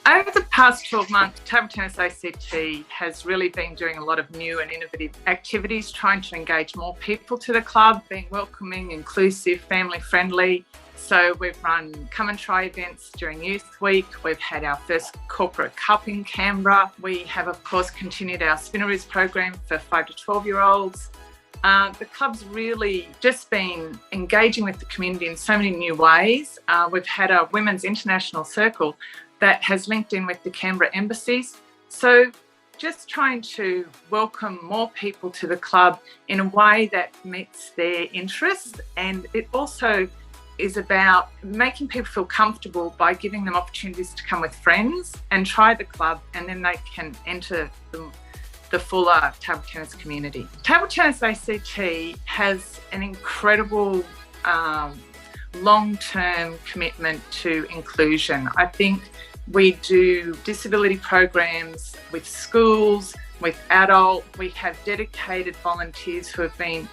Over the past 12 months, Table Tennis ACT has really been doing a lot of new and innovative activities, trying to engage more people to the club, being welcoming, inclusive, family friendly. So we've run come and try events during Youth Week. We've had our first corporate cup in Canberra. We have, of course, continued our Spinnaroos program for 5 to 12-year-olds. The club's really just been engaging with the community in so many new ways. We've had a Women's International Circle that has linked in with the Canberra embassies. So just trying to welcome more people to the club in a way that meets their interests. And it also is about making people feel comfortable by giving them opportunities to come with friends and try the club, and then they can enter the fuller table tennis community. Table Tennis ACT has an incredible long-term commitment to inclusion. I think we do disability programs with schools, with adult. We have dedicated volunteers who have been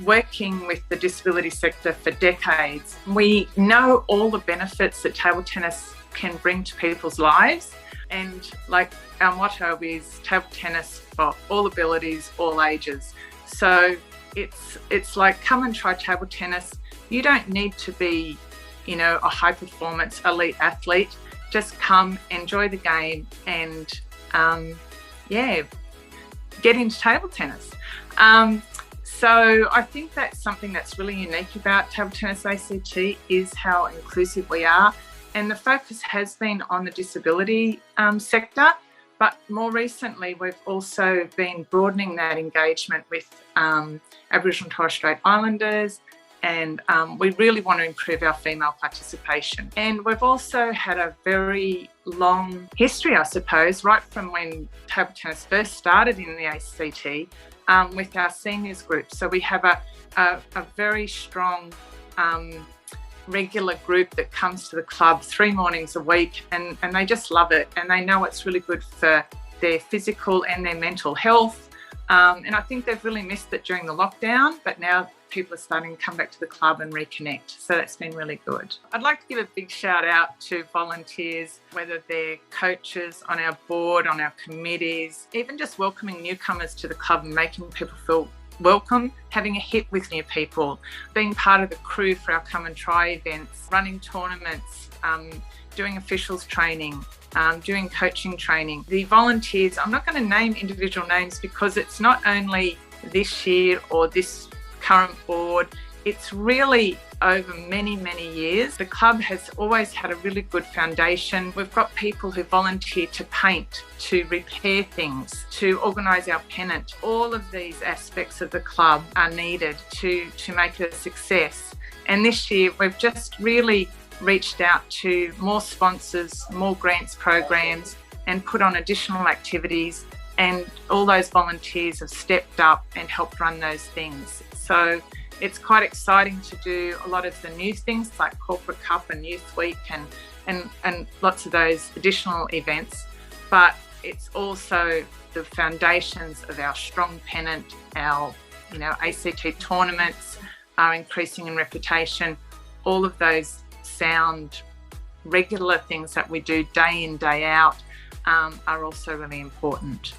working with the disability sector for decades. We know all the benefits that table tennis can bring to people's lives. And like our motto is table tennis for all abilities, all ages. So it's like, come and try table tennis. You don't need to be, a high performance elite athlete. Just come, enjoy the game, and get into table tennis. So I think that's something that's really unique about Table Tennis ACT is how inclusive we are. And the focus has been on the disability sector, but more recently we've also been broadening that engagement with Aboriginal and Torres Strait Islanders, and we really want to improve our female participation. And we've also had a very long history, I suppose, right from when table tennis first started in the ACT, with our seniors group. So we have a very strong regular group that comes to the club 3 mornings a week, and they just love it, and they know it's really good for their physical and their mental health. And I think they've really missed it during the lockdown, but now people are starting to come back to the club and reconnect. So that's been really good. I'd like to give a big shout out to volunteers, whether they're coaches on our board, on our committees, even just welcoming newcomers to the club and making people feel welcome, having a hit with new people, being part of the crew for our come and try events, running tournaments, doing officials training, doing coaching training. The volunteers, I'm not going to name individual names because it's not only this year or this current board, it's really over many, many years. The club has always had a really good foundation. We've got people who volunteer to paint, to repair things, to organise our pennant. All of these aspects of the club are needed to make it a success. And this year we've just really reached out to more sponsors, more grants programs, and put on additional activities. And all those volunteers have stepped up and helped run those things. So it's quite exciting to do a lot of the new things like Corporate Cup and Youth Week and lots of those additional events. But it's also the foundations of our strong pennant, our ACT tournaments are increasing in reputation. All of those sound regular things that we do day in, day out are also really important.